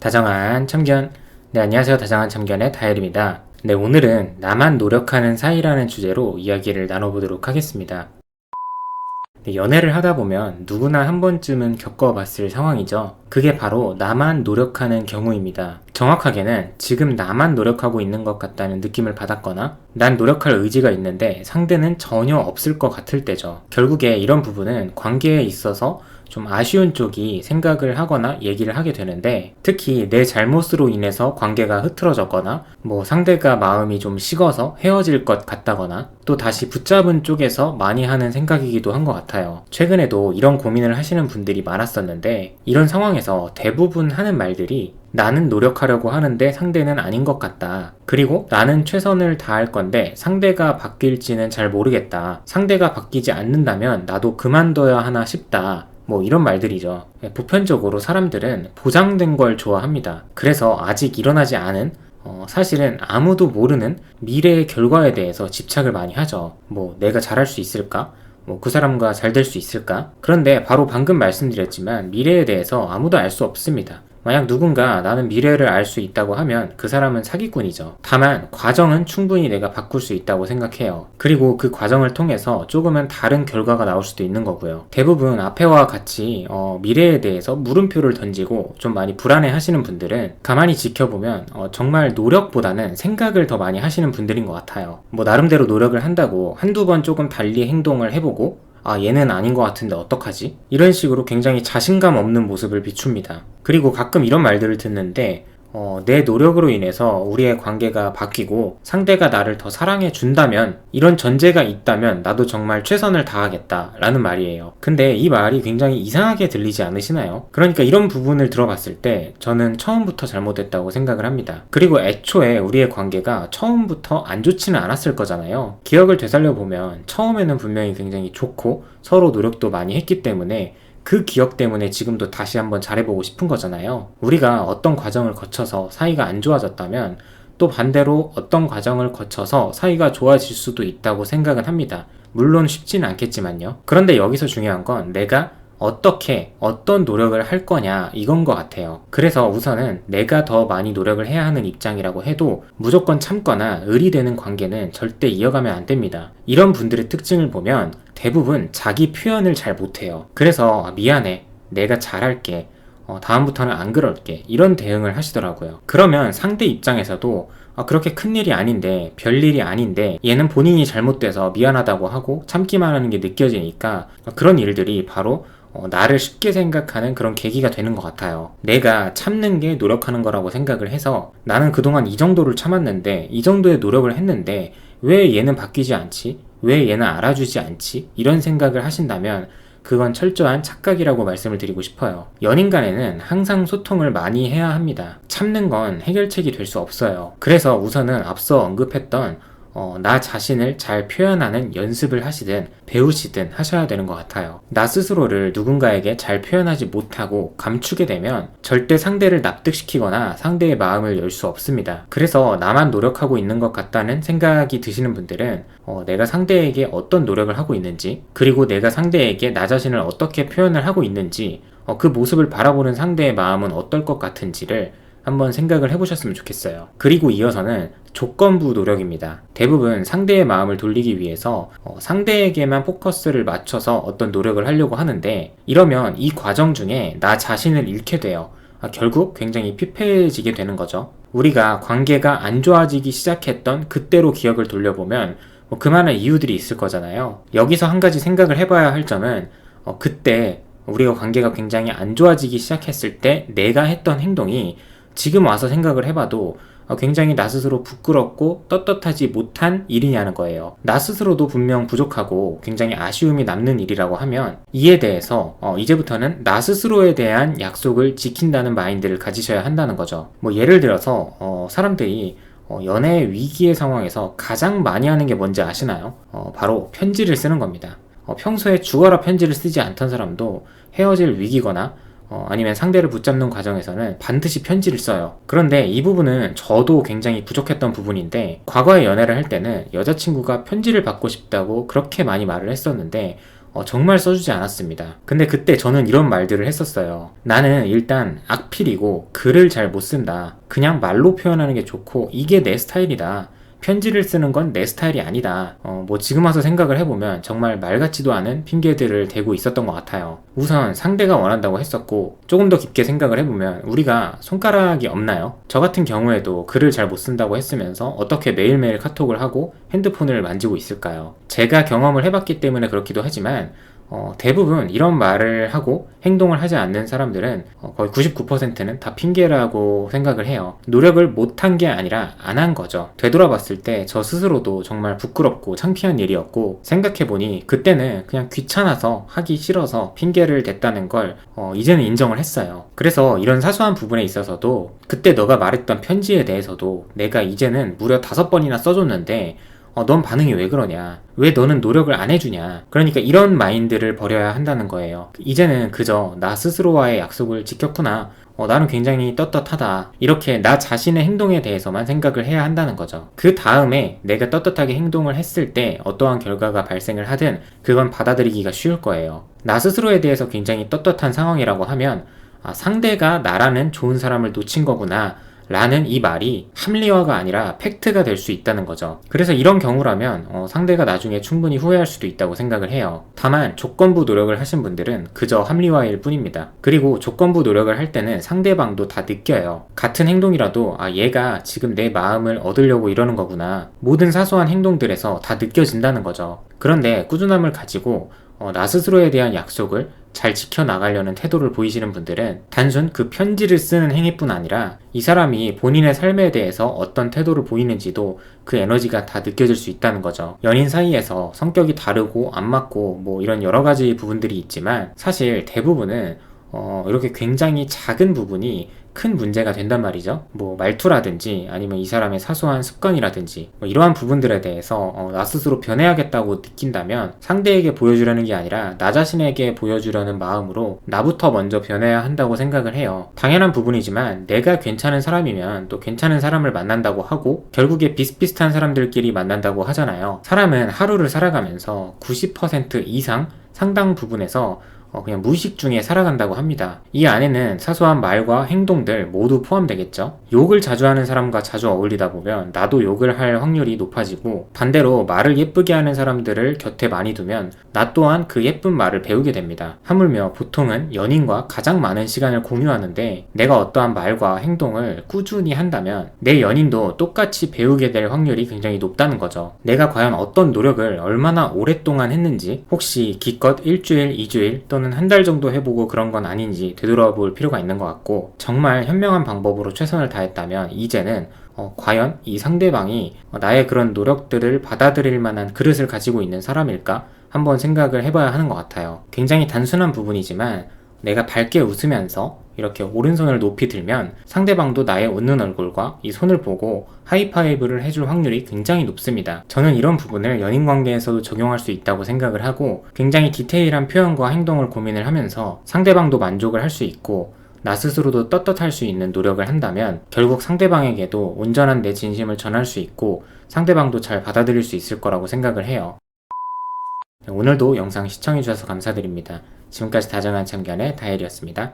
다정한 참견. 네, 안녕하세요. 다정한 참견의 다엘입니다. 네, 오늘은 나만 노력하는 사이라는 주제로 이야기를 나눠보도록 하겠습니다. 네, 연애를 하다 보면 누구나 한 번쯤은 겪어봤을 상황이죠. 그게 바로 나만 노력하는 경우입니다. 정확하게는 지금 나만 노력하고 있는 것 같다는 느낌을 받았거나 난 노력할 의지가 있는데 상대는 전혀 없을 것 같을 때죠. 결국에 이런 부분은 관계에 있어서 좀 아쉬운 쪽이 생각을 하거나 얘기를 하게 되는데, 특히 내 잘못으로 인해서 관계가 흐트러졌거나 상대가 마음이 좀 식어서 헤어질 것 같다거나 또 다시 붙잡은 쪽에서 많이 하는 생각이기도 한 것 같아요. 최근에도 이런 고민을 하시는 분들이 많았었는데, 이런 상황에서 대부분 하는 말들이 나는 노력하려고 하는데 상대는 아닌 것 같다. 그리고 나는 최선을 다할 건데 상대가 바뀔지는 잘 모르겠다. 상대가 바뀌지 않는다면 나도 그만둬야 하나 싶다. 이런 말들이죠. 보편적으로 사람들은 보장된 걸 좋아합니다. 그래서 아직 일어나지 않은 사실은 아무도 모르는 미래의 결과에 대해서 집착을 많이 하죠. 내가 잘할 수 있을까? 그 사람과 잘 될 수 있을까? 그런데 바로 방금 말씀드렸지만 미래에 대해서 아무도 알 수 없습니다. 만약 누군가 나는 미래를 알 수 있다고 하면 그 사람은 사기꾼이죠. 다만 과정은 충분히 내가 바꿀 수 있다고 생각해요. 그리고 그 과정을 통해서 조금은 다른 결과가 나올 수도 있는 거고요. 대부분 앞에와 같이 미래에 대해서 물음표를 던지고 좀 많이 불안해 하시는 분들은 가만히 지켜보면 정말 노력보다는 생각을 더 많이 하시는 분들인 것 같아요. 나름대로 노력을 한다고 한두 번 조금 달리 행동을 해보고 얘는 아닌 것 같은데 어떡하지? 이런 식으로 굉장히 자신감 없는 모습을 비춥니다. 그리고 가끔 이런 말들을 듣는데 내 노력으로 인해서 우리의 관계가 바뀌고 상대가 나를 더 사랑해 준다면, 이런 전제가 있다면 나도 정말 최선을 다하겠다 라는 말이에요. 근데 이 말이 굉장히 이상하게 들리지 않으시나요? 그러니까 이런 부분을 들어봤을 때 저는 처음부터 잘못했다고 생각을 합니다. 그리고 애초에 우리의 관계가 처음부터 안 좋지는 않았을 거잖아요. 기억을 되살려보면 처음에는 분명히 굉장히 좋고 서로 노력도 많이 했기 때문에 그 기억 때문에 지금도 다시 한번 잘해보고 싶은 거잖아요. 우리가 어떤 과정을 거쳐서 사이가 안 좋아졌다면 또 반대로 어떤 과정을 거쳐서 사이가 좋아질 수도 있다고 생각은 합니다. 물론 쉽지는 않겠지만요. 그런데 여기서 중요한 건 내가 어떻게 어떤 노력을 할 거냐 이건 것 같아요. 그래서 우선은 내가 더 많이 노력을 해야 하는 입장이라고 해도 무조건 참거나 의리되는 관계는 절대 이어가면 안 됩니다. 이런 분들의 특징을 보면 대부분 자기 표현을 잘 못해요. 그래서 미안해, 내가 잘할게, 다음부터는 안 그럴게, 이런 대응을 하시더라고요. 그러면 상대 입장에서도 그렇게 큰일이 아닌데, 별일이 아닌데 얘는 본인이 잘못돼서 미안하다고 하고 참기만 하는 게 느껴지니까 그런 일들이 바로 나를 쉽게 생각하는 그런 계기가 되는 것 같아요. 내가 참는 게 노력하는 거라고 생각을 해서 나는 그동안 이 정도를 참았는데, 이 정도의 노력을 했는데 왜 얘는 바뀌지 않지? 왜 얘는 알아주지 않지? 이런 생각을 하신다면 그건 철저한 착각이라고 말씀을 드리고 싶어요. 연인 간에는 항상 소통을 많이 해야 합니다. 참는 건 해결책이 될 수 없어요. 그래서 우선은 앞서 언급했던 나 자신을 잘 표현하는 연습을 하시든 배우시든 하셔야 되는 것 같아요. 나 스스로를 누군가에게 잘 표현하지 못하고 감추게 되면 절대 상대를 납득시키거나 상대의 마음을 열 수 없습니다. 그래서 나만 노력하고 있는 것 같다는 생각이 드시는 분들은 내가 상대에게 어떤 노력을 하고 있는지, 그리고 내가 상대에게 나 자신을 어떻게 표현을 하고 있는지, 그 모습을 바라보는 상대의 마음은 어떨 것 같은지를 한번 생각을 해보셨으면 좋겠어요. 그리고 이어서는 조건부 노력입니다. 대부분 상대의 마음을 돌리기 위해서 상대에게만 포커스를 맞춰서 어떤 노력을 하려고 하는데, 이러면 이 과정 중에 나 자신을 잃게 돼요. 결국 굉장히 피폐해지게 되는 거죠. 우리가 관계가 안 좋아지기 시작했던 그때로 기억을 돌려보면 그만한 이유들이 있을 거잖아요. 여기서 한 가지 생각을 해봐야 할 점은 그때 우리가 관계가 굉장히 안 좋아지기 시작했을 때 내가 했던 행동이 지금 와서 생각을 해봐도 굉장히 나 스스로 부끄럽고 떳떳하지 못한 일이냐는 거예요. 나 스스로도 분명 부족하고 굉장히 아쉬움이 남는 일이라고 하면 이에 대해서 이제부터는 나 스스로에 대한 약속을 지킨다는 마인드를 가지셔야 한다는 거죠. 예를 들어서 사람들이 연애 위기의 상황에서 가장 많이 하는 게 뭔지 아시나요? 바로 편지를 쓰는 겁니다. 평소에 죽어라 편지를 쓰지 않던 사람도 헤어질 위기거나 아니면 상대를 붙잡는 과정에서는 반드시 편지를 써요. 그런데 이 부분은 저도 굉장히 부족했던 부분인데, 과거에 연애를 할 때는 여자친구가 편지를 받고 싶다고 그렇게 많이 말을 했었는데 정말 써주지 않았습니다. 근데 그때 저는 이런 말들을 했었어요. 나는 일단 악필이고 글을 잘 못 쓴다. 그냥 말로 표현하는 게 좋고 이게 내 스타일이다. 편지를 쓰는 건 내 스타일이 아니다. 지금 와서 생각을 해보면 정말 말 같지도 않은 핑계들을 대고 있었던 것 같아요. 우선 상대가 원한다고 했었고, 조금 더 깊게 생각을 해보면 우리가 손가락이 없나요? 저 같은 경우에도 글을 잘 못 쓴다고 했으면서 어떻게 매일매일 카톡을 하고 핸드폰을 만지고 있을까요? 제가 경험을 해봤기 때문에 그렇기도 하지만 대부분 이런 말을 하고 행동을 하지 않는 사람들은 거의 99%는 다 핑계라고 생각을 해요. 노력을 못한 게 아니라 안 한 거죠. 되돌아봤을 때 저 스스로도 정말 부끄럽고 창피한 일이었고, 생각해보니 그때는 그냥 귀찮아서 하기 싫어서 핑계를 댔다는 걸 이제는 인정을 했어요. 그래서 이런 사소한 부분에 있어서도 그때 너가 말했던 편지에 대해서도 내가 이제는 무려 5번이나 써줬는데 넌 반응이 왜 그러냐? 왜 너는 노력을 안 해주냐? 그러니까 이런 마인드를 버려야 한다는 거예요. 이제는 그저 나 스스로와의 약속을 지켰구나. 나는 굉장히 떳떳하다. 이렇게 나 자신의 행동에 대해서만 생각을 해야 한다는 거죠. 그 다음에 내가 떳떳하게 행동을 했을 때 어떠한 결과가 발생을 하든 그건 받아들이기가 쉬울 거예요. 나 스스로에 대해서 굉장히 떳떳한 상황이라고 하면 상대가 나라는 좋은 사람을 놓친 거구나 라는 이 말이 합리화가 아니라 팩트가 될 수 있다는 거죠. 그래서 이런 경우라면 상대가 나중에 충분히 후회할 수도 있다고 생각을 해요. 다만 조건부 노력을 하신 분들은 그저 합리화일 뿐입니다. 그리고 조건부 노력을 할 때는 상대방도 다 느껴요. 같은 행동이라도 얘가 지금 내 마음을 얻으려고 이러는 거구나. 모든 사소한 행동들에서 다 느껴진다는 거죠. 그런데 꾸준함을 가지고 나 스스로에 대한 약속을 잘 지켜나가려는 태도를 보이시는 분들은 단순 그 편지를 쓰는 행위뿐 아니라 이 사람이 본인의 삶에 대해서 어떤 태도를 보이는지도 그 에너지가 다 느껴질 수 있다는 거죠. 연인 사이에서 성격이 다르고 안 맞고 이런 여러 가지 부분들이 있지만 사실 대부분은 이렇게 굉장히 작은 부분이 큰 문제가 된단 말이죠. 말투라든지 아니면 이 사람의 사소한 습관이라든지 이러한 부분들에 대해서 나 스스로 변해야겠다고 느낀다면 상대에게 보여주려는 게 아니라 나 자신에게 보여주려는 마음으로 나부터 먼저 변해야 한다고 생각을 해요. 당연한 부분이지만 내가 괜찮은 사람이면 또 괜찮은 사람을 만난다고 하고 결국에 비슷비슷한 사람들끼리 만난다고 하잖아요. 사람은 하루를 살아가면서 90% 이상 상당 부분에서 그냥 무의식 중에 살아간다고 합니다. 이 안에는 사소한 말과 행동들 모두 포함되겠죠. 욕을 자주 하는 사람과 자주 어울리다 보면 나도 욕을 할 확률이 높아지고, 반대로 말을 예쁘게 하는 사람들을 곁에 많이 두면 나 또한 그 예쁜 말을 배우게 됩니다. 하물며 보통은 연인과 가장 많은 시간을 공유하는데 내가 어떠한 말과 행동을 꾸준히 한다면 내 연인도 똑같이 배우게 될 확률이 굉장히 높다는 거죠. 내가 과연 어떤 노력을 얼마나 오랫동안 했는지, 혹시 기껏 일주일, 2주일 또는 한 달 정도 해보고 그런 건 아닌지 되돌아볼 필요가 있는 것 같고, 정말 현명한 방법으로 최선을 다했다면 이제는 과연 이 상대방이 나의 그런 노력들을 받아들일 만한 그릇을 가지고 있는 사람일까? 한번 생각을 해봐야 하는 것 같아요. 굉장히 단순한 부분이지만 내가 밝게 웃으면서 이렇게 오른손을 높이 들면 상대방도 나의 웃는 얼굴과 이 손을 보고 하이파이브를 해줄 확률이 굉장히 높습니다. 저는 이런 부분을 연인관계에서도 적용할 수 있다고 생각을 하고, 굉장히 디테일한 표현과 행동을 고민을 하면서 상대방도 만족을 할 수 있고 나 스스로도 떳떳할 수 있는 노력을 한다면 결국 상대방에게도 온전한 내 진심을 전할 수 있고 상대방도 잘 받아들일 수 있을 거라고 생각을 해요. 오늘도 영상 시청해주셔서 감사드립니다. 지금까지 다정한 참견의 다엘이었습니다.